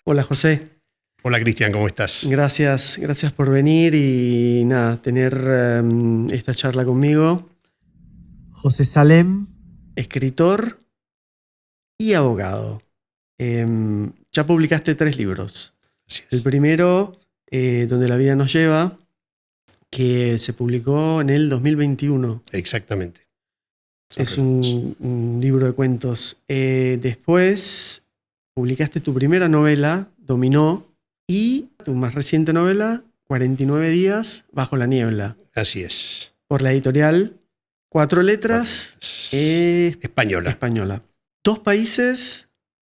Hola José, Hola Cristian, ¿cómo estás? gracias por venir y nada, tener esta charla conmigo. José Salem, escritor y abogado. Ya publicaste 3 libros. Así El es. primero, Donde la vida nos lleva, que se publicó en el 2021. Exactamente. Son Es relatos. un libro de cuentos. Después publicaste tu primera novela, Dominó, y tu más reciente novela, 49 días bajo la niebla, Así es. por la editorial Cuatro Cuatro Letras letras. Española. española. 2 países,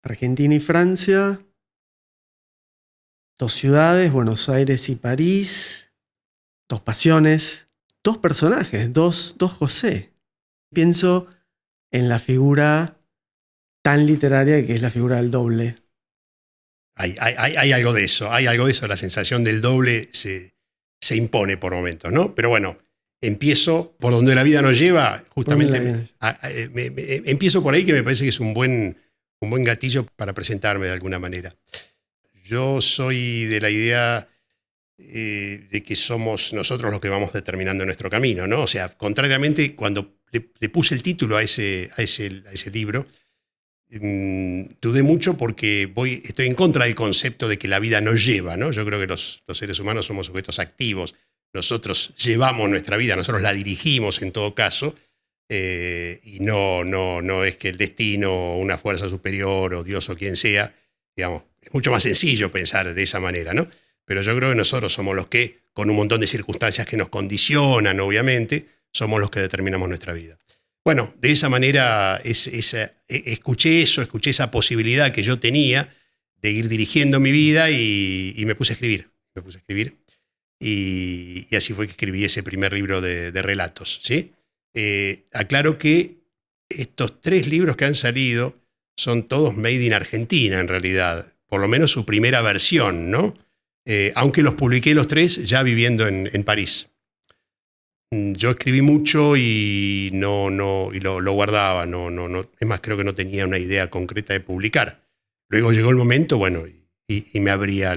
Argentina y Francia, 2 ciudades, Buenos Aires y París, 2 pasiones, 2 personajes, dos José. Pienso en la figura tan literaria que es la figura del doble. Hay algo de eso, hay algo de eso. La sensación del doble se impone por momentos, ¿no? Pero bueno, empiezo por donde la vida nos lleva, justamente empiezo por ahí, que me parece que es un buen gatillo para presentarme de alguna manera. Yo soy de la idea de que somos nosotros los que vamos determinando nuestro camino, ¿no? O sea, contrariamente, cuando le puse el título a ese libro, dudé mucho porque estoy en contra del concepto de que la vida nos lleva, ¿no? Yo creo que los seres humanos somos sujetos activos. Nosotros llevamos nuestra vida, nosotros la dirigimos en todo caso, y no es que el destino, una fuerza superior o Dios o quien sea, digamos, es mucho más sencillo pensar de esa manera, ¿no? Pero yo creo que nosotros somos los que, con un montón de circunstancias que nos condicionan, obviamente, somos los que determinamos nuestra vida. Bueno, de esa manera escuché esa posibilidad que yo tenía de ir dirigiendo mi vida y me puse a escribir. Y así fue que escribí ese primer libro de relatos, ¿sí? Aclaro que estos 3 libros que han salido son todos made in Argentina, en realidad. Por lo menos su primera versión, ¿no? Aunque los publiqué los 3 ya viviendo en París. Yo escribí mucho y lo guardaba. Es más, creo que no tenía una idea concreta de publicar. Luego llegó el momento, bueno, y me abrí a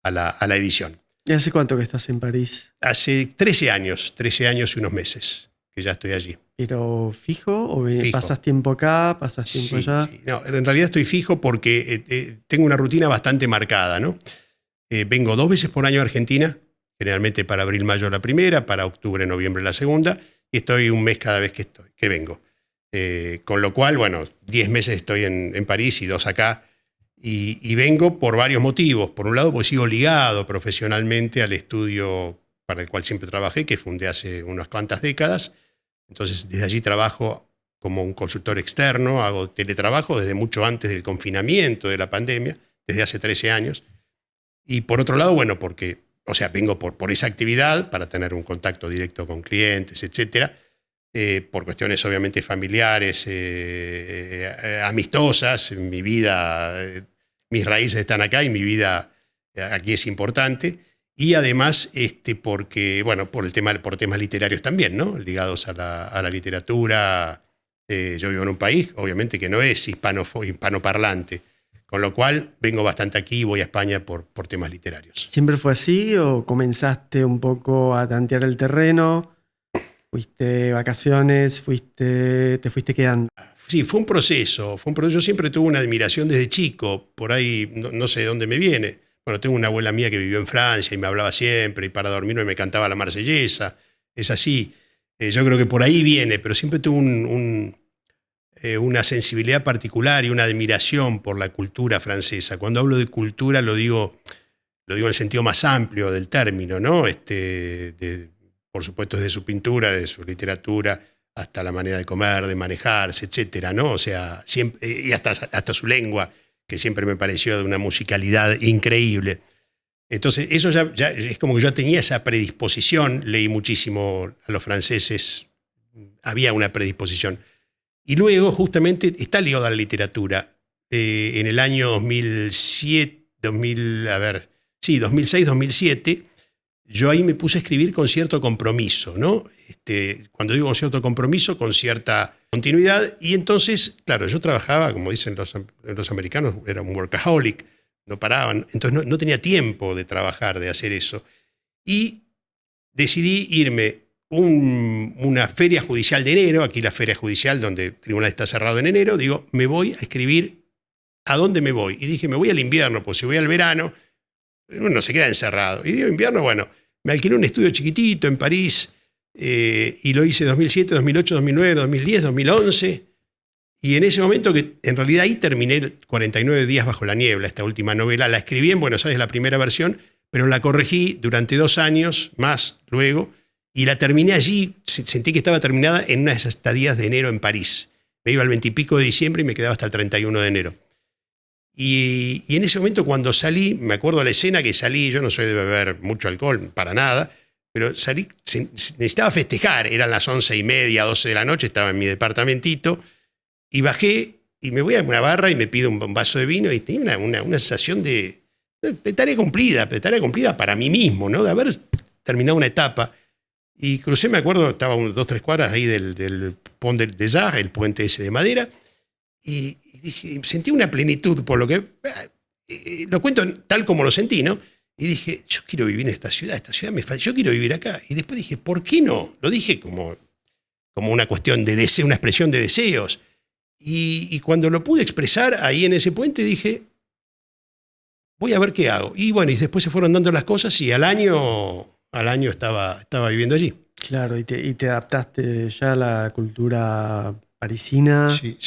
la edición. ¿Y hace cuánto que estás en París? Hace 13 años y unos meses que ya estoy allí. ¿Pero fijo o Fijo. pasas tiempo acá, pasas tiempo Sí, allá? sí. No, en realidad estoy fijo porque tengo una rutina bastante marcada, ¿no? Vengo 2 veces por año a Argentina, generalmente para abril, mayo la primera, para octubre, noviembre la segunda, y estoy un mes cada vez que vengo. Con lo cual, bueno, 10 meses estoy en París y 2 acá, y vengo por varios motivos. Por un lado, porque sigo ligado profesionalmente al estudio para el cual siempre trabajé, que fundé hace unas cuantas décadas. Entonces, desde allí trabajo como un consultor externo, hago teletrabajo desde mucho antes del confinamiento de la pandemia, desde hace 13 años. Y por otro lado, bueno, porque, o sea, vengo por esa actividad para tener un contacto directo con clientes, etcétera, por cuestiones obviamente familiares, amistosas. Mi vida, mis raíces están acá y mi vida aquí es importante. Y además, porque, bueno, por temas literarios también, ¿no? Ligados a la literatura. Yo vivo en un país, obviamente, que no es hispanoparlante. Con lo cual, vengo bastante aquí y voy a España por temas literarios. ¿Siempre fue así o comenzaste un poco a tantear el terreno? ¿Fuiste de vacaciones? ¿Te fuiste quedando? Sí, fue un proceso. Yo siempre tuve una admiración desde chico. Por ahí no sé de dónde me viene. Bueno, tengo una abuela mía que vivió en Francia y me hablaba siempre, y para dormirme me cantaba la Marsellesa. Es así. Yo creo que por ahí viene, pero siempre tuve una sensibilidad particular y una admiración por la cultura francesa. Cuando hablo de cultura lo digo en el sentido más amplio del término, ¿no? Por supuesto, desde su pintura, de su literatura, hasta la manera de comer, de manejarse, etcétera, ¿no? O sea, siempre, y hasta su lengua, que siempre me pareció de una musicalidad increíble. Entonces, eso ya es como que yo tenía esa predisposición, leí muchísimo a los franceses, había una predisposición. Y luego, justamente, está ligado a la literatura. En el año 2006-2007, yo ahí me puse a escribir con cierto compromiso, ¿no? Cuando digo con cierto compromiso, con cierta continuidad. Y entonces, claro, yo trabajaba, como dicen los americanos, era un workaholic, no paraban. Entonces no tenía tiempo de trabajar, de hacer eso. Y decidí irme una feria judicial de enero, aquí la feria judicial donde el tribunal está cerrado en enero, digo, me voy a escribir a dónde me voy. Y dije, me voy al invierno, pues si voy al verano, uno se queda encerrado. Y digo, invierno, bueno, me alquilé un estudio chiquitito en París y lo hice 2007, 2008, 2009, 2010, 2011. Y en ese momento, que en realidad ahí terminé 49 días bajo la niebla, esta última novela. La escribí en Buenos Aires, la primera versión, pero la corregí durante 2 años más luego y la terminé allí. Sentí que estaba terminada en una de esas estadías de enero en París. Me iba al 20 y pico de diciembre y me quedaba hasta el 31 de enero. Y en ese momento cuando salí, me acuerdo de la escena que salí, yo no soy de beber mucho alcohol, para nada, pero salí, necesitaba festejar, eran las 11:30, 12 de la noche, estaba en mi departamentito, y bajé y me voy a una barra y me pido un vaso de vino y tenía una sensación de tarea cumplida para mí mismo, ¿no? De haber terminado una etapa. Y crucé, me acuerdo, estaba 2-3 cuadras ahí del Pont des Arts, el puente ese de madera, y dije, sentí una plenitud por lo que... lo cuento tal como lo sentí, ¿no? Y dije, yo quiero vivir en esta ciudad me falta, yo quiero vivir acá. Y después dije, ¿por qué no? Lo dije como una cuestión de deseo, una expresión de deseos. Y cuando lo pude expresar ahí en ese puente, dije, voy a ver qué hago. Y bueno, y después se fueron dando las cosas y al año estaba viviendo allí. Claro, y te adaptaste ya a la cultura parisina. Sí.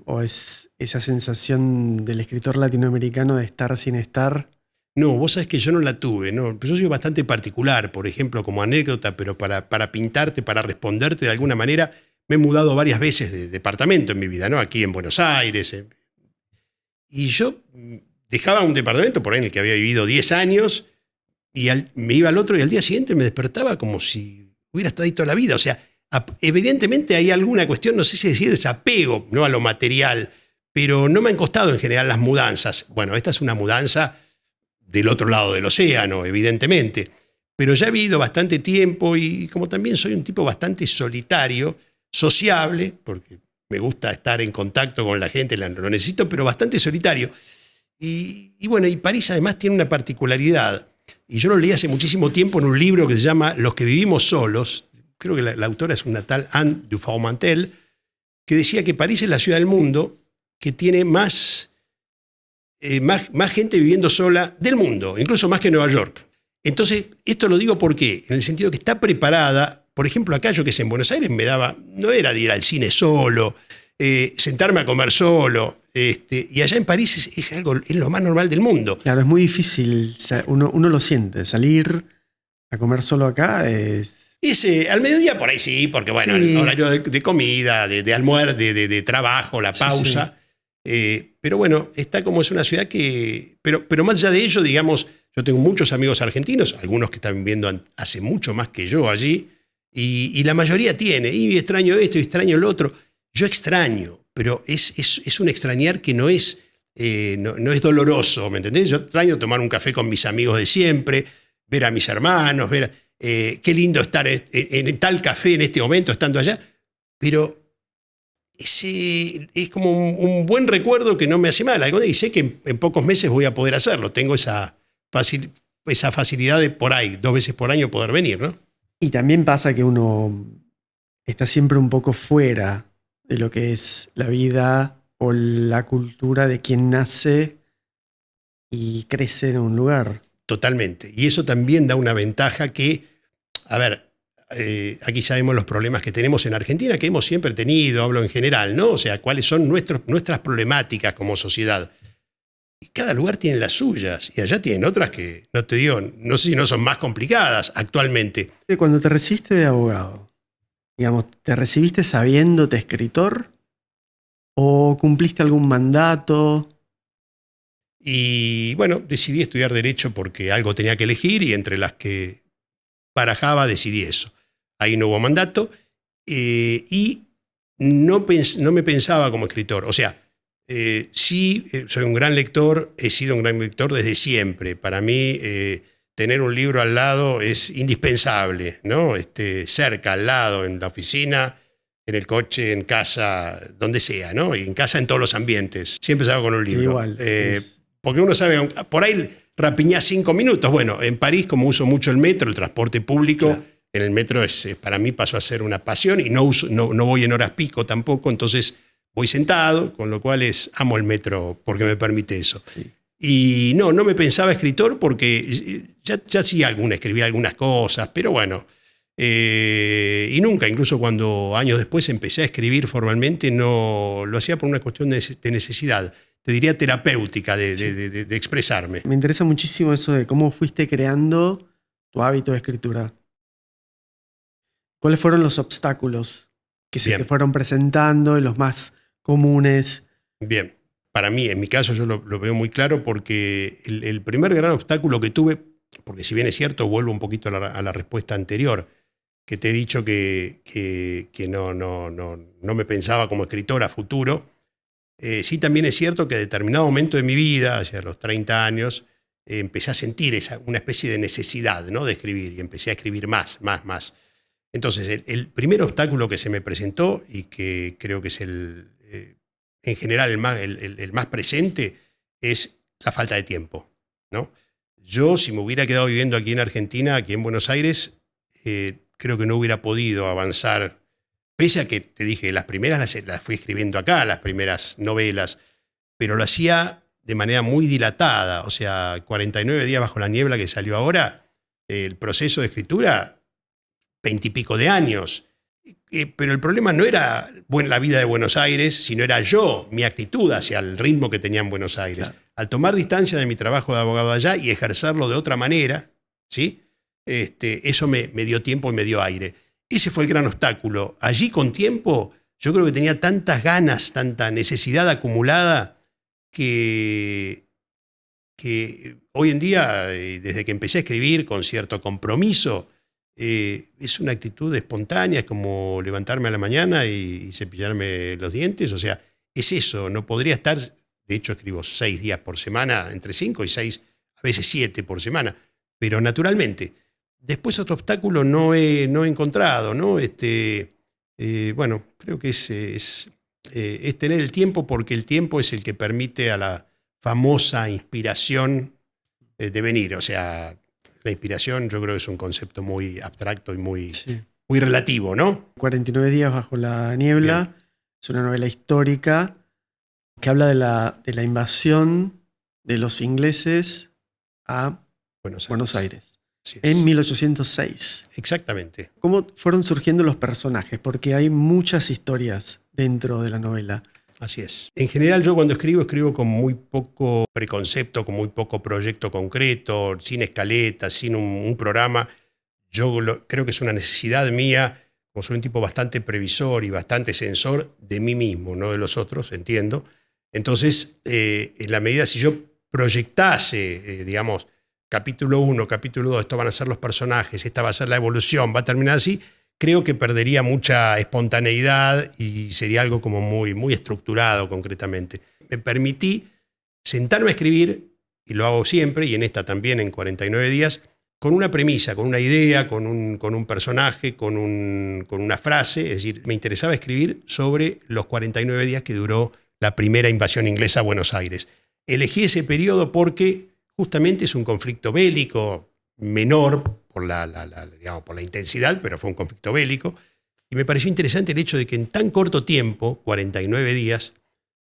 ¿O es esa sensación del escritor latinoamericano de estar sin estar? No, vos sabés que yo no la tuve, ¿no? Yo soy bastante particular, por ejemplo, como anécdota, pero para pintarte, para responderte de alguna manera, me he mudado varias veces de departamento en mi vida, ¿no? Aquí en Buenos Aires. Y yo dejaba un departamento por ahí en el que había vivido 10 años y me iba al otro y al día siguiente me despertaba como si hubiera estado ahí toda la vida. O sea, evidentemente hay alguna cuestión, no sé si decir desapego, ¿no? A lo material, pero no me han costado en general las mudanzas. Bueno, esta es una mudanza del otro lado del océano, evidentemente, pero ya he vivido bastante tiempo y como también soy un tipo bastante solitario, sociable, porque me gusta estar en contacto con la gente, lo necesito, pero bastante solitario. Y bueno, y París además tiene una particularidad, y yo lo leí hace muchísimo tiempo en un libro que se llama Los que vivimos solos. Creo que la autora es una tal Anne du Faumantel, que decía que París es la ciudad del mundo que tiene más gente viviendo sola del mundo, incluso más que Nueva York. Entonces, esto lo digo porque, en el sentido que está preparada, por ejemplo, acá yo que sé, en Buenos Aires no era de ir al cine solo, sentarme a comer solo, y allá en París es lo más normal del mundo. Claro, es muy difícil, uno lo siente, salir a comer solo acá es... Al mediodía por ahí sí, porque bueno, sí. El horario de comida, de almuerzo, de trabajo, la pausa. Sí. Pero bueno, está como es una ciudad que... Pero más allá de ello, digamos, yo tengo muchos amigos argentinos, algunos que están viviendo hace mucho más que yo allí, y la mayoría tiene, y extraño esto, y extraño lo otro. Yo extraño, pero es un extrañar que no es doloroso, ¿me entendés? Yo extraño tomar un café con mis amigos de siempre, ver a mis hermanos, qué lindo estar en tal café en este momento, estando allá, pero es como un buen recuerdo que no me hace mal, y sé que en pocos meses voy a poder hacerlo, tengo esa facilidad de por ahí, 2 veces por año poder venir, ¿no? Y también pasa que uno está siempre un poco fuera de lo que es la vida o la cultura de quien nace y crece en un lugar. Totalmente, y eso también da una ventaja que, a ver, aquí sabemos los problemas que tenemos en Argentina, que hemos siempre tenido, hablo en general, ¿no? O sea, cuáles son nuestras problemáticas como sociedad. Y cada lugar tiene las suyas, y allá tienen otras que, no te digo, no sé si no son más complicadas actualmente. Cuando te recibiste de abogado, digamos, ¿te recibiste sabiéndote escritor? ¿O cumpliste algún mandato? Y bueno, decidí estudiar Derecho porque algo tenía que elegir, y entre las que barajaba decidí eso. Ahí no hubo mandato y no me pensaba como escritor. O sea, sí, soy un gran lector, he sido un gran lector desde siempre. Para mí, tener un libro al lado es indispensable, ¿no? Cerca, al lado, en la oficina, en el coche, en casa, donde sea, ¿no? Y en casa en todos los ambientes. Siempre salgo con un libro. Igual. Porque uno sabe, por ahí rapiñás 5 minutos. Bueno, en París, como uso mucho el metro, el transporte público, claro, en el metro para mí pasó a ser una pasión y no voy en horas pico tampoco, entonces voy sentado, con lo cual amo el metro porque me permite eso. Sí. Y no me pensaba escritor porque ya escribía algunas cosas, pero bueno. Y nunca, incluso cuando años después empecé a escribir formalmente, no lo hacía por una cuestión de necesidad, te diría terapéutica, de expresarme. Me interesa muchísimo eso de cómo fuiste creando tu hábito de escritura. ¿Cuáles fueron los obstáculos que se te fueron presentando, los más comunes? Bien, para mí, en mi caso, yo lo veo muy claro porque el primer gran obstáculo que tuve, porque si bien es cierto, vuelvo un poquito a la respuesta anterior, que te he dicho que no me pensaba como escritor a futuro. Sí, también es cierto que a determinado momento de mi vida, hacia los 30 años, empecé a sentir una especie de necesidad, ¿no?, de escribir, y empecé a escribir más. Entonces, el primer obstáculo que se me presentó, y que creo que es en general el más presente, es la falta de tiempo, ¿no? Yo, si me hubiera quedado viviendo aquí en Argentina, aquí en Buenos Aires, creo que no hubiera podido avanzar, pese a que, te dije, las primeras las fui escribiendo acá, las primeras novelas, pero lo hacía de manera muy dilatada. O sea, 49 días bajo la niebla, que salió ahora, el proceso de escritura, 20 y pico de años. Pero el problema no era la vida de Buenos Aires, sino era mi actitud hacia el ritmo que tenía en Buenos Aires. Claro. Al tomar distancia de mi trabajo de abogado allá y ejercerlo de otra manera, ¿sí?, eso me dio tiempo y me dio aire. Ese fue el gran obstáculo. Allí, con tiempo, yo creo que tenía tantas ganas, tanta necesidad acumulada, que hoy en día, desde que empecé a escribir con cierto compromiso, es una actitud espontánea, es como levantarme a la mañana y cepillarme los dientes. O sea, es eso. No podría estar, de hecho escribo 6 días por semana, entre 5 y 6, a veces 7 por semana, pero naturalmente. Después otro obstáculo no he encontrado, ¿no? Bueno, creo que es tener el tiempo, porque el tiempo es el que permite a la famosa inspiración de venir. O sea, la inspiración yo creo que es un concepto muy abstracto y muy relativo, ¿no? 49 días bajo la niebla. Bien. Es una novela histórica que habla de la invasión de los ingleses a Buenos Aires. En 1806. Exactamente. ¿Cómo fueron surgiendo los personajes? Porque hay muchas historias dentro de la novela. Así es. En general, yo cuando escribo con muy poco preconcepto, con muy poco proyecto concreto, sin escaleta, sin un programa. Yo creo que es una necesidad mía, como soy un tipo bastante previsor y bastante sensor de mí mismo, no de los otros, entiendo. Entonces, en la medida, si yo proyectase, digamos, capítulo 1, capítulo 2, estos van a ser los personajes, esta va a ser la evolución, va a terminar así, creo que perdería mucha espontaneidad y sería algo como muy estructurado concretamente. Me permití sentarme a escribir, y lo hago siempre, y en esta también, en 49 días, con una premisa, con una idea, con un personaje, con una frase. Es decir, me interesaba escribir sobre los 49 días que duró la primera invasión inglesa a Buenos Aires. Elegí ese periodo porque justamente es un conflicto bélico menor por la intensidad, pero fue un conflicto bélico. Y me pareció interesante el hecho de que en tan corto tiempo, 49 días,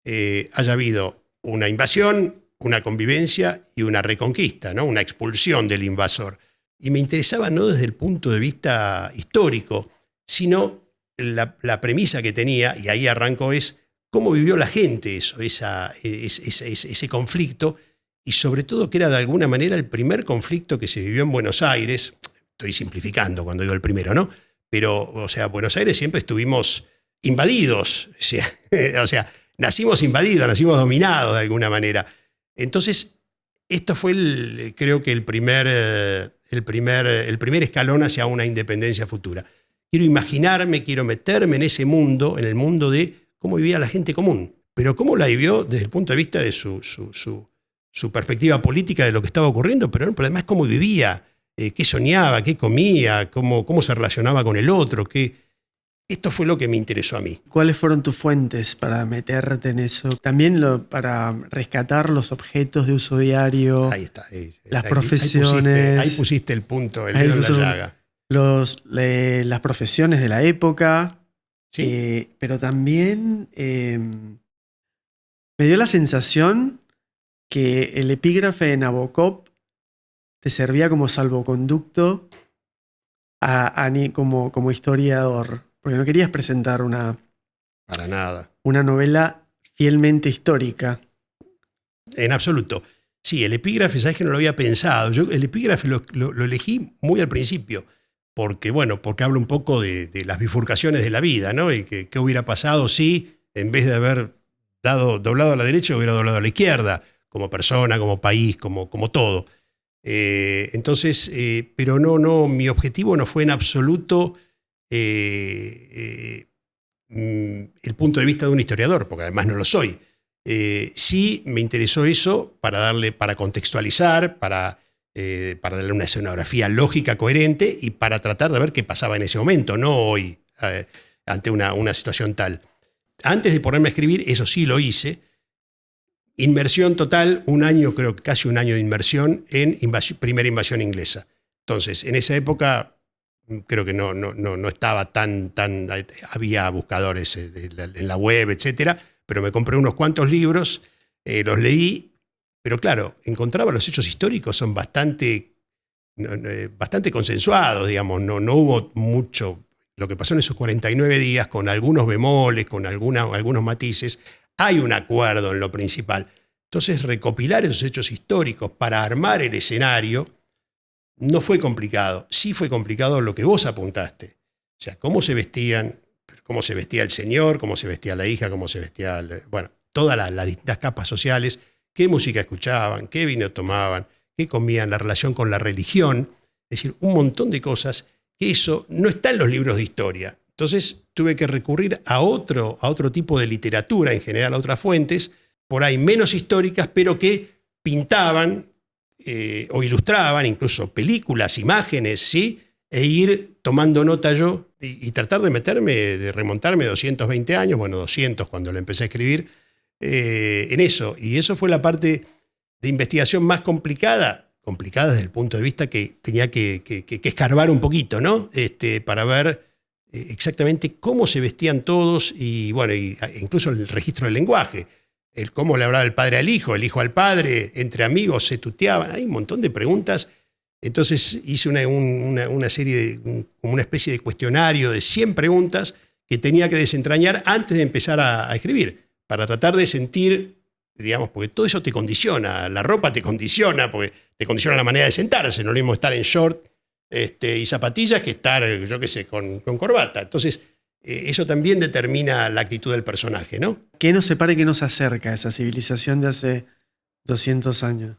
haya habido una invasión, una convivencia y una reconquista, ¿no?, una expulsión del invasor. Y me interesaba no desde el punto de vista histórico, sino la premisa que tenía, y ahí arrancó, es cómo vivió la gente ese conflicto. Y sobre todo que era de alguna manera el primer conflicto que se vivió en Buenos Aires. Estoy simplificando cuando digo el primero, ¿no? Pero, o sea, Buenos Aires siempre estuvimos invadidos. O sea, nacimos invadidos, nacimos dominados de alguna manera. Entonces, esto fue creo que el primer escalón hacia una independencia futura. Quiero imaginarme, quiero meterme en ese mundo, en el mundo de cómo vivía la gente común. Pero cómo la vivió desde el punto de vista de su perspectiva política de lo que estaba ocurriendo, pero además cómo vivía, qué soñaba, qué comía, cómo se relacionaba con el otro. Esto fue lo que me interesó a mí. ¿Cuáles fueron tus fuentes para meterte en eso? También para rescatar los objetos de uso diario, Ahí está. las profesiones. Ahí pusiste el punto, el dedo en la llaga. Las profesiones de la época. ¿Sí? Pero también me dio la sensación que el epígrafe de Nabokov te servía como salvoconducto como historiador. Porque no querías presentar Para nada. una novela fielmente histórica. En absoluto. Sí, el epígrafe, sabes que no lo había pensado. Yo el epígrafe lo elegí muy al principio, porque habla un poco de las bifurcaciones de la vida, ¿no? Y qué hubiera pasado si, en vez de haber doblado a la derecha, hubiera doblado a la izquierda, como persona, como país, como todo. Entonces, pero no, mi objetivo no fue en absoluto el punto de vista de un historiador, porque además no lo soy. Sí me interesó eso para contextualizar, para darle una escenografía lógica, coherente y para tratar de ver qué pasaba en ese momento, no hoy, ante una situación tal. Antes de ponerme a escribir, eso sí lo hice. Inmersión total, creo que casi un año de inmersión en primera invasión inglesa. Entonces, en esa época creo que no estaba tan había buscadores en la web, etcétera, pero me compré unos cuantos libros, los leí, pero claro, encontraba los hechos históricos, son bastante consensuados, digamos, no hubo mucho. Lo que pasó en esos 49 días, con algunos bemoles, con algunos matices, hay un acuerdo en lo principal. Entonces, recopilar esos hechos históricos para armar el escenario no fue complicado. Sí fue complicado lo que vos apuntaste. O sea, cómo se vestía el señor, cómo se vestía la hija, cómo se vestía, todas las distintas capas sociales, qué música escuchaban, qué vino tomaban, qué comían, la relación con la religión. Es decir, un montón de cosas que eso no está en los libros de historia. Entonces tuve que recurrir a otro tipo de literatura, en general a otras fuentes, por ahí menos históricas, pero que pintaban o ilustraban incluso películas, imágenes, ¿sí? E ir tomando nota yo y tratar de remontarme 220 años, 200 cuando lo empecé a escribir, en eso. Y eso fue la parte de investigación más complicada desde el punto de vista que tenía que escarbar un poquito, ¿no? Para ver exactamente cómo se vestían todos y incluso el registro del lenguaje, el cómo le hablaba el padre al hijo, el hijo al padre, entre amigos se tuteaban, hay un montón de preguntas. Entonces hice una serie como una especie de cuestionario de 100 preguntas que tenía que desentrañar antes de empezar a escribir, para tratar de sentir, digamos, porque todo eso te condiciona, la ropa te condiciona, porque te condiciona la manera de sentarse, no es lo mismo estar en short y zapatillas que estar, yo qué sé, con corbata. Entonces, eso también determina la actitud del personaje, ¿no? ¿Qué nos separa y qué nos acerca a esa civilización de hace 200 años?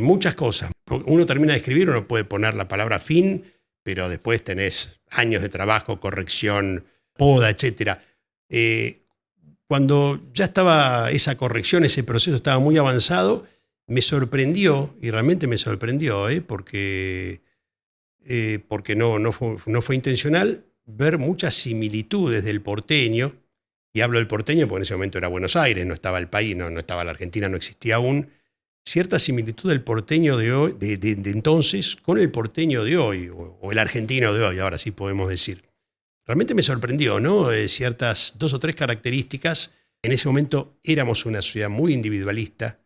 Muchas cosas. Uno termina de escribir, uno puede poner la palabra fin, pero después tenés años de trabajo, corrección, poda, etc. Cuando ya estaba esa corrección, ese proceso estaba muy avanzado, me sorprendió, y realmente me sorprendió, porque no fue intencional, ver muchas similitudes del porteño, y hablo del porteño porque en ese momento era Buenos Aires, no estaba el país, no estaba la Argentina, no existía aún, cierta similitud del porteño de hoy, de entonces, con el porteño de hoy, o el argentino de hoy, ahora sí podemos decir. Realmente me sorprendió, ¿no? Ciertas 2 o 3 características. En ese momento éramos una sociedad muy individualista,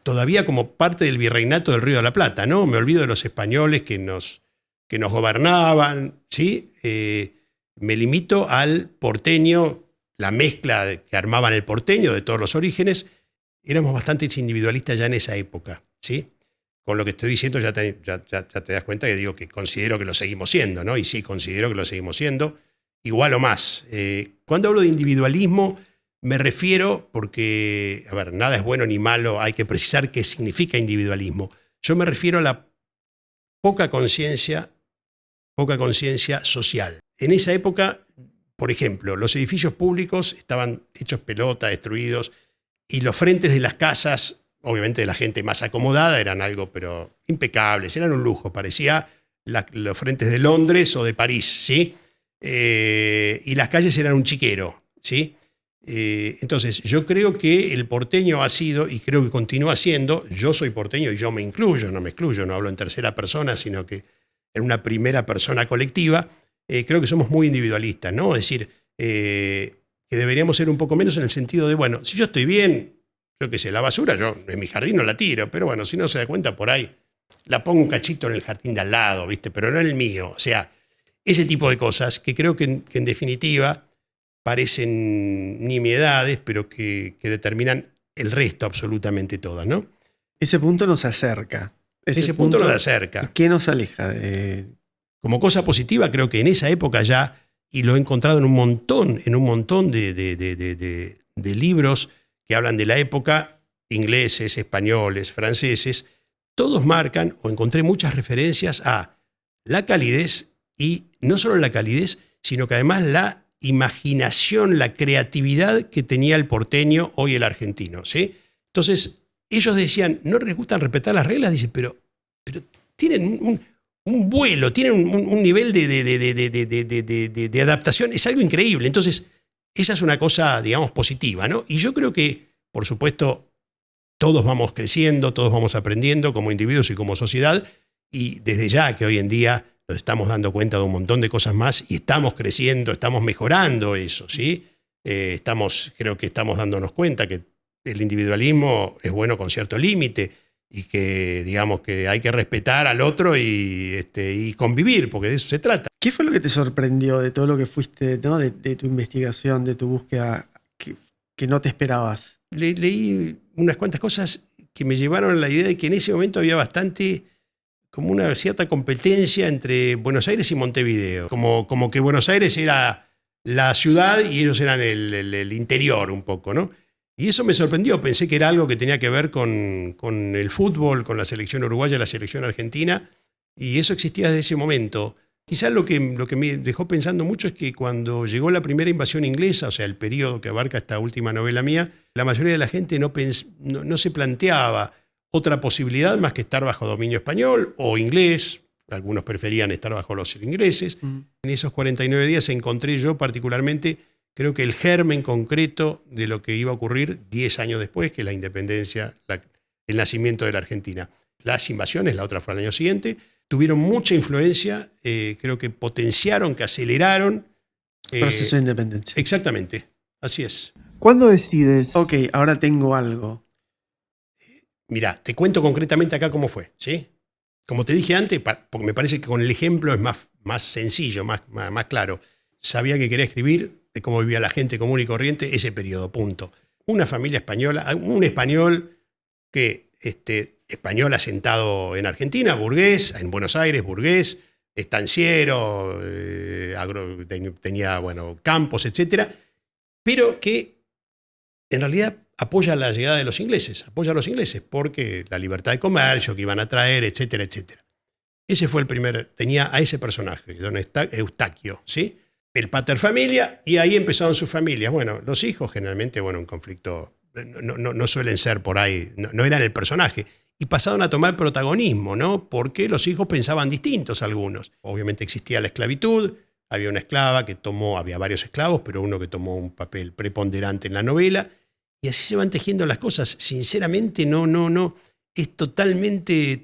todavía como parte del virreinato del Río de la Plata, ¿no? Me olvido de los españoles que nos gobernaban, ¿sí? Me limito al porteño, la mezcla que armaban el porteño de todos los orígenes. Éramos bastante individualistas ya en esa época, ¿sí? Con lo que estoy diciendo ya te das cuenta que digo que considero que lo seguimos siendo, ¿no? Y sí, considero que lo seguimos siendo, igual o más. Cuando hablo de individualismo, me refiero, porque, a ver, nada es bueno ni malo, hay que precisar qué significa individualismo. Yo me refiero a la poca conciencia social. En esa época, por ejemplo, los edificios públicos estaban hechos pelota, destruidos, y los frentes de las casas, obviamente de la gente más acomodada, eran algo pero impecables, eran un lujo, parecía los frentes de Londres o de París, ¿sí? y las calles eran un chiquero, ¿sí? Entonces, yo creo que el porteño ha sido, y creo que continúa siendo, yo soy porteño y yo me incluyo, no me excluyo, no hablo en tercera persona, sino que en una primera persona colectiva, creo que somos muy individualistas, ¿no? Es decir, que deberíamos ser un poco menos en el sentido de, bueno, si yo estoy bien, yo qué sé, la basura, yo en mi jardín no la tiro, pero bueno, si no se da cuenta por ahí, la pongo un cachito en el jardín de al lado, ¿viste? Pero no en el mío. O sea, ese tipo de cosas que creo que en definitiva parecen nimiedades, pero que determinan el resto absolutamente todas, ¿no? Ese punto nos acerca. Ese punto nos acerca. ¿Y qué nos aleja? Como cosa positiva, creo que en esa época ya, y lo he encontrado en un montón de libros que hablan de la época, ingleses, españoles, franceses, todos marcan, o encontré muchas referencias a la calidez, y no solo la calidez, sino que además la imaginación, la creatividad que tenía el porteño, hoy el argentino, ¿sí? Entonces, ellos decían, no les gustan respetar las reglas, dicen, pero tienen un vuelo, tienen un nivel de adaptación, es algo increíble. Entonces, esa es una cosa, digamos, positiva, ¿no? Y yo creo que, por supuesto, todos vamos creciendo, todos vamos aprendiendo como individuos y como sociedad, y desde ya que hoy en día nos estamos dando cuenta de un montón de cosas más y estamos creciendo, estamos mejorando eso, ¿sí? Creo que estamos dándonos cuenta que el individualismo es bueno con cierto límite y que, digamos, que hay que respetar al otro y convivir, porque de eso se trata. ¿Qué fue lo que te sorprendió de todo lo que fuiste, ¿no? de tu investigación, de tu búsqueda, que no te esperabas? Leí unas cuantas cosas que me llevaron a la idea de que en ese momento había como una cierta competencia entre Buenos Aires y Montevideo. Como que Buenos Aires era la ciudad y ellos eran el interior un poco, ¿no? Y eso me sorprendió. Pensé que era algo que tenía que ver con el fútbol, con la selección uruguaya, la selección argentina, y eso existía desde ese momento. Quizás lo que me dejó pensando mucho es que cuando llegó la primera invasión inglesa, o sea, el periodo que abarca esta última novela mía, la mayoría de la gente no se planteaba otra posibilidad más que estar bajo dominio español o inglés. Algunos preferían estar bajo los ingleses. En esos 49 días encontré yo particularmente, creo que el germen concreto de lo que iba a ocurrir 10 años después, que es la independencia, el nacimiento de la Argentina. Las invasiones, la otra fue al año siguiente, tuvieron mucha influencia, creo que potenciaron, que aceleraron. Proceso de independencia. Exactamente, así es. ¿Cuándo decides? Ok, ahora tengo algo. Mirá, te cuento concretamente acá cómo fue, ¿sí? Como te dije antes, porque me parece que con el ejemplo es más sencillo, más claro. Sabía que quería escribir de cómo vivía la gente común y corriente ese periodo, punto. Una familia española, un español español asentado en Argentina, burgués, en Buenos Aires, burgués, estanciero, tenía, campos, etc. Pero que en realidad apoya la llegada de los ingleses, porque la libertad de comercio que iban a traer, etcétera, etcétera. Ese fue el primer, tenía a ese personaje, don Eustaquio, ¿sí? El pater familia, y ahí empezaron sus familias. Bueno, los hijos generalmente, un conflicto, no suelen ser por ahí, no eran el personaje. Y pasaron a tomar protagonismo, ¿no? Porque los hijos pensaban distintos algunos. Obviamente existía la esclavitud, había una esclava había varios esclavos, pero uno que tomó un papel preponderante en la novela. Y así se van tejiendo las cosas. Sinceramente, no. Es totalmente,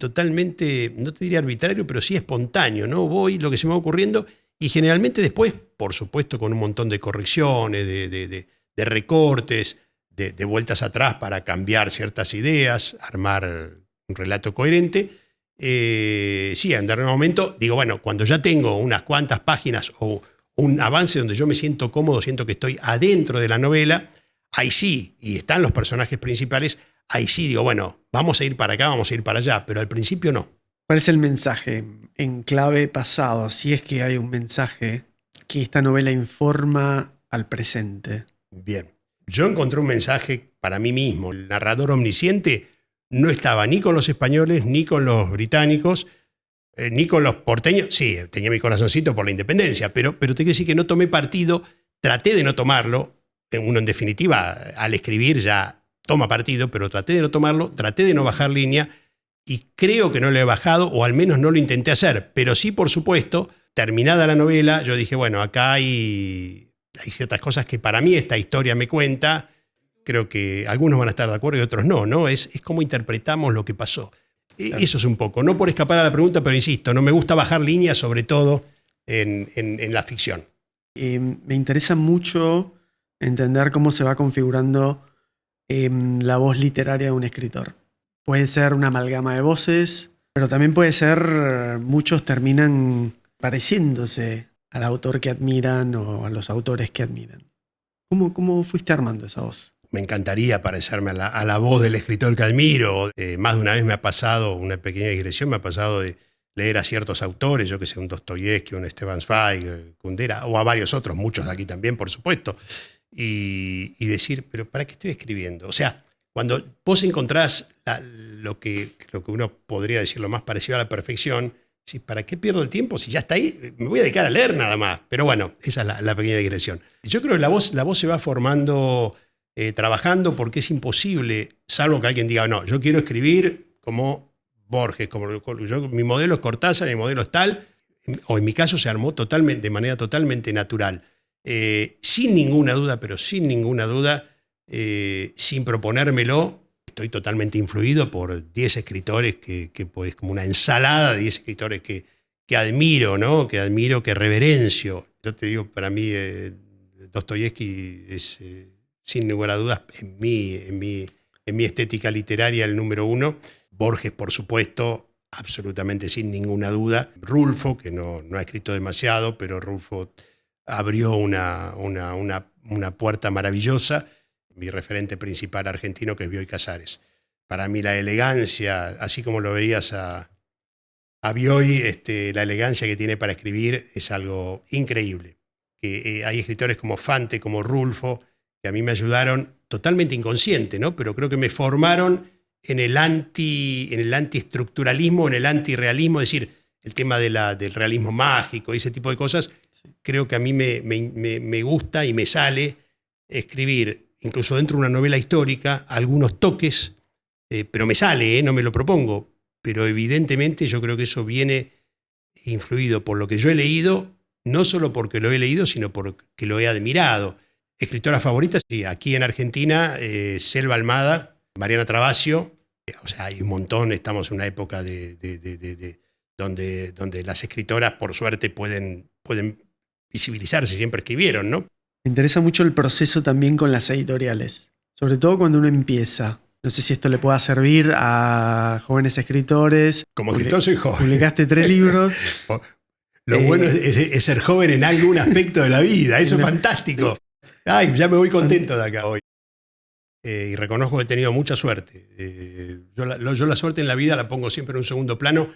no te diría arbitrario, pero sí espontáneo, ¿no? Voy, lo que se me va ocurriendo, y generalmente después, por supuesto, con un montón de correcciones, de recortes, de vueltas atrás para cambiar ciertas ideas, armar un relato coherente. Sí, en un momento, digo, cuando ya tengo unas cuantas páginas o un avance donde yo me siento cómodo, siento que estoy adentro de la novela, ahí sí, y están los personajes principales, ahí sí digo, vamos a ir para acá, vamos a ir para allá, pero al principio no. ¿Cuál es el mensaje en clave pasado? Si es que hay un mensaje que esta novela informa al presente. Bien, yo encontré un mensaje para mí mismo. El narrador omnisciente no estaba ni con los españoles, ni con los británicos, ni con los porteños. Sí, tenía mi corazoncito por la independencia, pero te quiero decir que no tomé partido, traté de no tomarlo. Uno, en definitiva, al escribir ya toma partido, pero traté de no tomarlo, traté de no bajar línea, y creo que no lo he bajado, o al menos no lo intenté hacer. Pero sí, por supuesto, terminada la novela, yo dije, bueno, acá hay ciertas cosas que para mí esta historia me cuenta. Creo que algunos van a estar de acuerdo y otros no, ¿no? Es cómo interpretamos lo que pasó. Claro. Eso es un poco, no por escapar a la pregunta, pero insisto, no me gusta bajar líneas, sobre todo en la ficción. Me interesa mucho entender cómo se va configurando la voz literaria de un escritor. Puede ser una amalgama de voces, pero también puede ser, muchos terminan pareciéndose al autor que admiran o a los autores que admiran. ¿Cómo fuiste armando esa voz? Me encantaría parecerme a la voz del escritor que admiro. Más de una vez me ha pasado, una pequeña digresión, me ha pasado de leer a ciertos autores, yo que sé, un Dostoyevsky, un Stefan Zweig, Kundera, o a varios otros, muchos de aquí también, por supuesto, y decir, pero ¿para qué estoy escribiendo? O sea, cuando vos encontrás lo que uno podría decir lo más parecido a la perfección, si ¿para qué pierdo el tiempo? Si ya está ahí, me voy a dedicar a leer nada más. Pero bueno, esa es la pequeña digresión. Yo creo que la voz se va formando trabajando, porque es imposible, salvo que alguien diga, no, yo quiero escribir como Borges, mi modelo es Cortázar, mi modelo es tal, o en mi caso se armó de manera totalmente natural. Sin ninguna duda, pero sin ninguna duda, sin proponérmelo, estoy totalmente influido por 10 escritores que pues, como una ensalada de 10 escritores que admiro, ¿no? Que admiro, que reverencio. Yo te digo, para mí Dostoyevsky es, sin ninguna dudas, en mi estética literaria, el número uno. Borges, por supuesto, absolutamente sin ninguna duda. Rulfo, que no ha escrito demasiado, pero Rulfo abrió una puerta maravillosa. Mi referente principal argentino, que es Bioy Casares. Para mí la elegancia, así como lo veías a Bioy, la elegancia que tiene para escribir es algo increíble. Hay escritores como Fante, como Rulfo, que a mí me ayudaron totalmente inconsciente, ¿no? Pero creo que me formaron en el antiestructuralismo, en el antirrealismo, es decir, el tema del realismo mágico y ese tipo de cosas. Sí. Creo que a mí me gusta y me sale escribir, incluso dentro de una novela histórica, algunos toques, pero me sale, no me lo propongo, pero evidentemente yo creo que eso viene influido por lo que yo he leído, no solo porque lo he leído, sino porque lo he admirado. Escritoras favoritas, sí, aquí en Argentina, Selva Almada, Mariana Travasio, o sea, hay un montón, estamos en una época donde las escritoras, por suerte, pueden visibilizarse, siempre escribieron, ¿no? Me interesa mucho el proceso también con las editoriales, sobre todo cuando uno empieza. No sé si esto le pueda servir a jóvenes escritores. Como escritor soy joven. Publicaste 3 libros. Lo bueno es ser joven en algún aspecto de la vida, eso es fantástico. Ay, ya me voy contento de acá hoy. Y reconozco que he tenido mucha suerte. Yo la suerte en la vida la pongo siempre en un segundo plano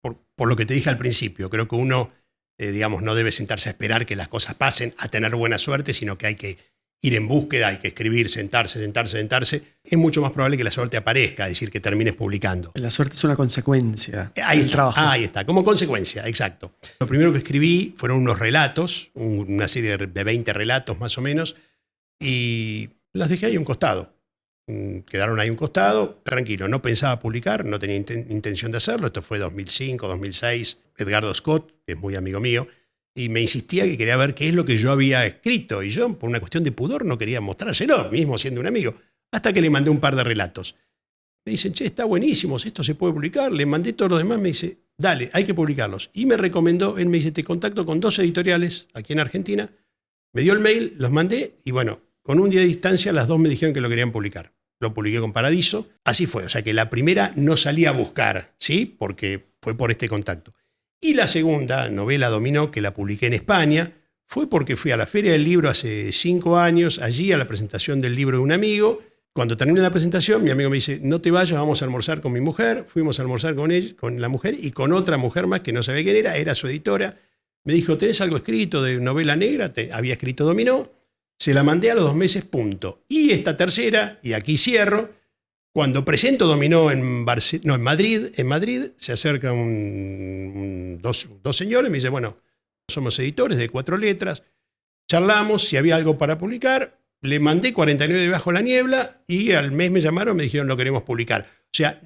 por lo que te dije al principio. Creo que uno, digamos, no debe sentarse a esperar que las cosas pasen, a tener buena suerte, sino que hay que ir en búsqueda, hay que escribir, sentarse. Es mucho más probable que la suerte aparezca, es decir, que termines publicando. La suerte es una consecuencia del trabajo. Ahí está, como consecuencia, exacto. Lo primero que escribí fueron unos relatos, una serie de 20 relatos más o menos, y las dejé ahí a un costado. Quedaron ahí a un costado, tranquilo, no pensaba publicar, no tenía intención de hacerlo. Esto fue 2005, 2006. Edgardo Scott, que es muy amigo mío, y me insistía que quería ver qué es lo que yo había escrito, y yo, por una cuestión de pudor, no quería mostrárselo, mismo siendo un amigo, hasta que le mandé un par de relatos. Me dicen, che, está buenísimo, esto se puede publicar. Le mandé todos los demás, me dice, dale, hay que publicarlos. Y me recomendó, él me dice, te contacto con 2 editoriales aquí en Argentina. Me dio el mail, los mandé, y bueno, con un día de distancia, las 2 me dijeron que lo querían publicar. Lo publiqué con Paradiso. Así fue. O sea que la primera no salí a buscar, ¿sí? Porque fue por este contacto. Y la segunda novela Dominó, que la publiqué en España, fue porque fui a la Feria del Libro hace 5 años, allí a la presentación del libro de un amigo. Cuando terminé la presentación, mi amigo me dice, no te vayas, vamos a almorzar con mi mujer. Fuimos a almorzar con ella, con la mujer y con otra mujer más que no sabía quién era su editora. Me dijo, ¿tenés algo escrito de novela negra? Había escrito Dominó. Se la mandé a los 2 meses, punto. Y esta tercera, y aquí cierro, cuando presento Dominó en Madrid, se acercan dos señores y me dicen, bueno, somos editores de 4 letras, charlamos si había algo para publicar, le mandé 49 de Bajo la Niebla y al mes me llamaron y me dijeron, lo queremos publicar. O sea,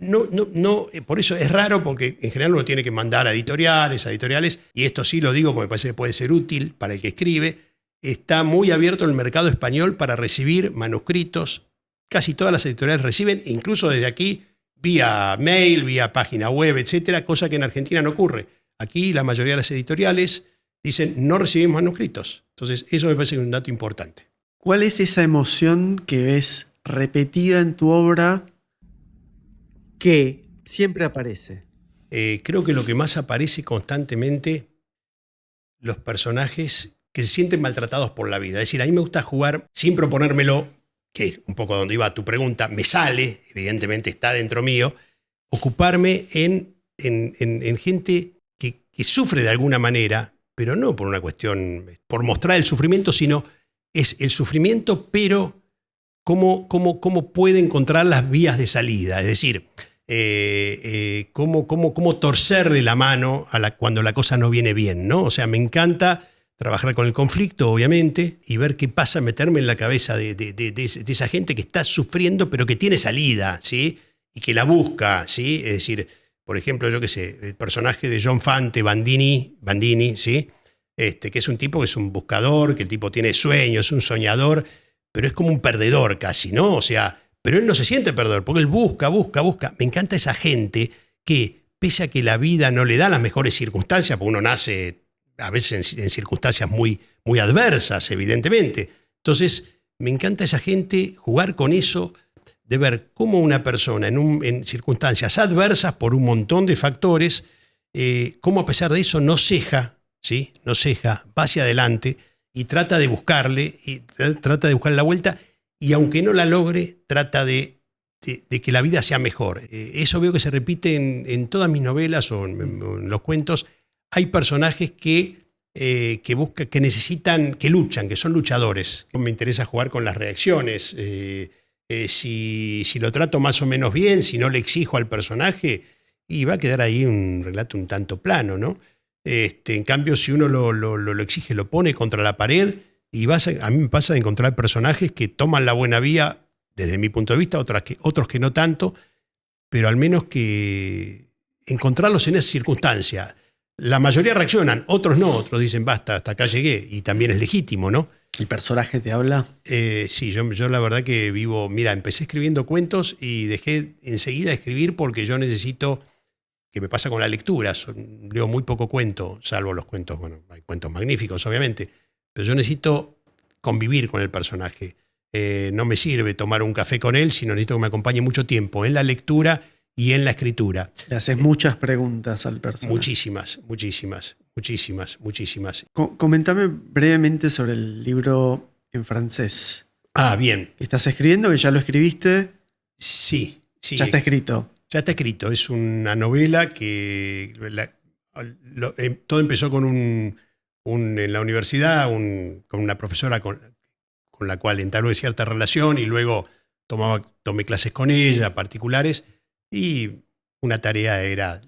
por eso es raro, porque en general uno tiene que mandar a editoriales, y esto sí lo digo porque me parece que puede ser útil para el que escribe. Está muy abierto el mercado español para recibir manuscritos. Casi todas las editoriales reciben, incluso desde aquí, vía mail, vía página web, etcétera, cosa que en Argentina no ocurre. Aquí la mayoría de las editoriales dicen no recibimos manuscritos. Entonces, eso me parece un dato importante. ¿Cuál es esa emoción que ves repetida en tu obra que siempre aparece? Creo que lo que más aparece constantemente, los personajes que se sienten maltratados por la vida. Es decir, a mí me gusta jugar sin proponérmelo, que es un poco donde iba tu pregunta, me sale, evidentemente está dentro mío, ocuparme en gente que sufre de alguna manera, pero no por una cuestión, por mostrar el sufrimiento, sino es el sufrimiento, pero cómo puede encontrar las vías de salida. Es decir, cómo torcerle la mano cuando la cosa no viene bien, ¿no? O sea, me encanta trabajar con el conflicto, obviamente, y ver qué pasa, meterme en la cabeza de esa gente que está sufriendo, pero que tiene salida, ¿sí? Y que la busca, ¿sí? Es decir, por ejemplo, yo qué sé, el personaje de John Fante, Bandini, ¿sí? Que es un tipo que es un buscador, que el tipo tiene sueños, un soñador, pero es como un perdedor casi, ¿no? O sea, pero él no se siente perdedor, porque él busca. Me encanta esa gente que, pese a que la vida no le da las mejores circunstancias, porque uno nace a veces en circunstancias muy, muy adversas, evidentemente. Entonces, me encanta esa gente, jugar con eso, de ver cómo una persona en circunstancias adversas por un montón de factores, cómo a pesar de eso no ceja, ¿sí? No ceja, va hacia adelante y trata de buscarle la vuelta, y aunque no la logre, trata de que la vida sea mejor. Eso veo que se repite en todas mis novelas o en los cuentos. Hay personajes que necesitan, que luchan, que son luchadores. Me interesa jugar con las reacciones. Si lo trato más o menos bien, si no le exijo al personaje, y va a quedar ahí un relato un tanto plano, ¿no? En cambio, si uno lo exige, lo pone contra la pared, a mí me pasa de encontrar personajes que toman la buena vía, desde mi punto de vista, otros que no tanto, pero al menos que encontrarlos en esa circunstancia. La mayoría reaccionan, otros no, otros dicen basta, hasta acá llegué, y también es legítimo, ¿no? ¿El personaje te habla? Sí, yo la verdad que empecé escribiendo cuentos y dejé enseguida de escribir porque yo necesito, que me pasa con la lectura, leo muy poco cuento, salvo los cuentos, bueno, hay cuentos magníficos obviamente, pero yo necesito convivir con el personaje. No me sirve tomar un café con él, sino necesito que me acompañe mucho tiempo en la lectura y en la escritura. Le haces muchas preguntas al personaje. Muchísimas. Comentame brevemente sobre el libro en francés. Bien. ¿Estás escribiendo? ¿Que ya lo escribiste? Sí. Ya está escrito. Ya está escrito. Es una novela que todo empezó con en la universidad, con una profesora con la cual entablé cierta relación, y luego tomé clases con ella, particulares, y una tarea era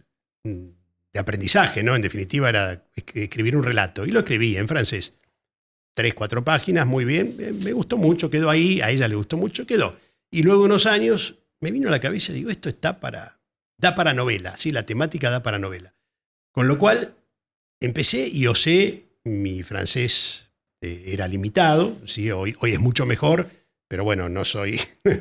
de aprendizaje, ¿no? En definitiva era escribir un relato, y lo escribí en francés. 3-4 páginas, muy bien, me gustó mucho, quedó ahí, a ella le gustó mucho, quedó. Y luego unos años me vino a la cabeza, digo, esto da para novela, ¿sí? La temática da para novela. Con lo cual empecé y osé, mi francés era limitado, ¿sí? Hoy es mucho mejor, pero bueno, no es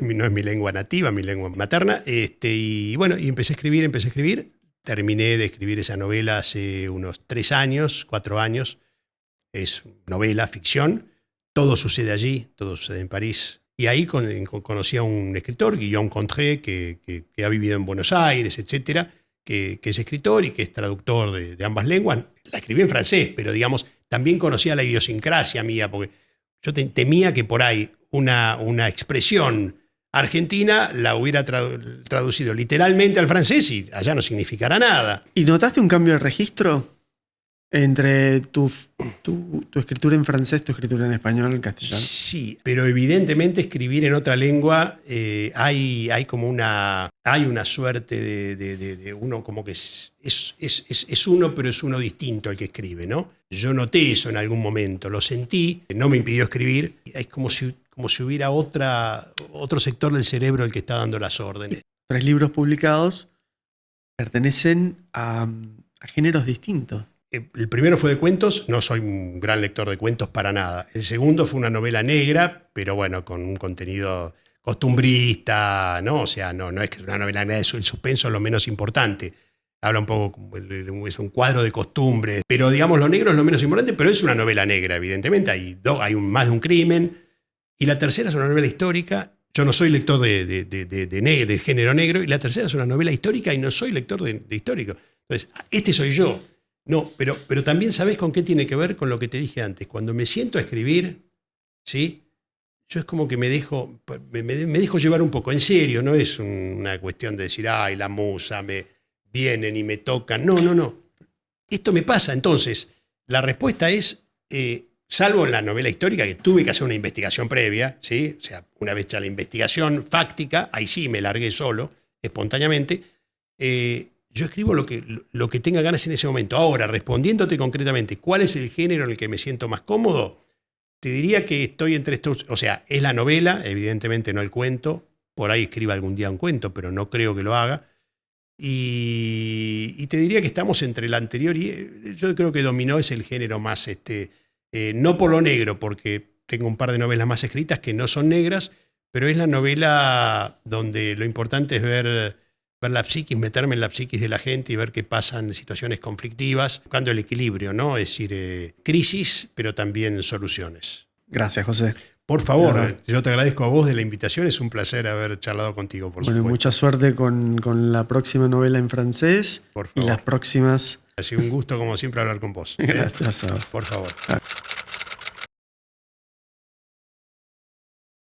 mi lengua nativa, mi lengua materna, y empecé a escribir, terminé de escribir esa novela hace unos 3 años, 4 años, es novela, ficción, todo sucede allí, todo sucede en París. Y ahí conocí a un escritor, Guillaume Contré, que ha vivido en Buenos Aires, etcétera, que es escritor y que es traductor de ambas lenguas. La escribí en francés, pero digamos, también conocía la idiosincrasia mía, porque yo temía que por ahí una expresión argentina la hubiera traducido literalmente al francés y allá no significará nada. ¿Y notaste un cambio de registro entre tu escritura en francés, tu escritura en español, en castellano? Sí, pero evidentemente escribir en otra lengua hay una suerte de uno como que es uno, pero es uno distinto al que escribe, ¿no? Yo noté eso en algún momento, lo sentí, no me impidió escribir. Es como si hubiera otro sector del cerebro el que está dando las órdenes. 3 libros publicados pertenecen a géneros distintos. El primero fue de cuentos, no soy un gran lector de cuentos para nada. El segundo fue una novela negra, pero bueno, con un contenido costumbrista, ¿no? O sea, no es que es una novela negra, el suspenso es lo menos importante. Habla un poco, es un cuadro de costumbres, pero digamos lo negro es lo menos importante, pero es una novela negra, evidentemente. Hay más de un crimen. Y la tercera es una novela histórica. Yo no soy lector de género negro, y la tercera es una novela histórica y no soy lector de histórico. Entonces, este soy yo. No, pero también sabés con qué tiene que ver con lo que te dije antes. Cuando me siento a escribir, ¿sí? Yo es como que me dejo llevar un poco. En serio, no es una cuestión de decir, ay, la musa, me vienen y me tocan. No. Esto me pasa. Entonces, la respuesta es, salvo en la novela histórica, que tuve que hacer una investigación previa, ¿sí? O sea, una vez hecha la investigación fáctica, ahí sí me largué solo, espontáneamente, yo escribo lo que tenga ganas en ese momento. Ahora, respondiéndote concretamente, ¿cuál es el género en el que me siento más cómodo? Te diría que estoy entre estos, o sea, es la novela, evidentemente no el cuento, por ahí escriba algún día un cuento, pero no creo que lo haga. Y te diría que estamos entre el anterior y yo creo que dominó es el género más, no por lo negro, porque tengo un par de novelas más escritas que no son negras, pero es la novela donde lo importante es ver la psiquis, meterme en la psiquis de la gente y ver qué pasa en situaciones conflictivas, buscando el equilibrio, ¿no? Es decir, crisis, pero también soluciones. Gracias, José. Por favor, yo te agradezco a vos de la invitación, es un placer haber charlado contigo, por supuesto. Mucha suerte con la próxima novela en francés por favor. Y las próximas. Ha sido un gusto, como siempre, hablar con vos. Gracias a vos. Por favor.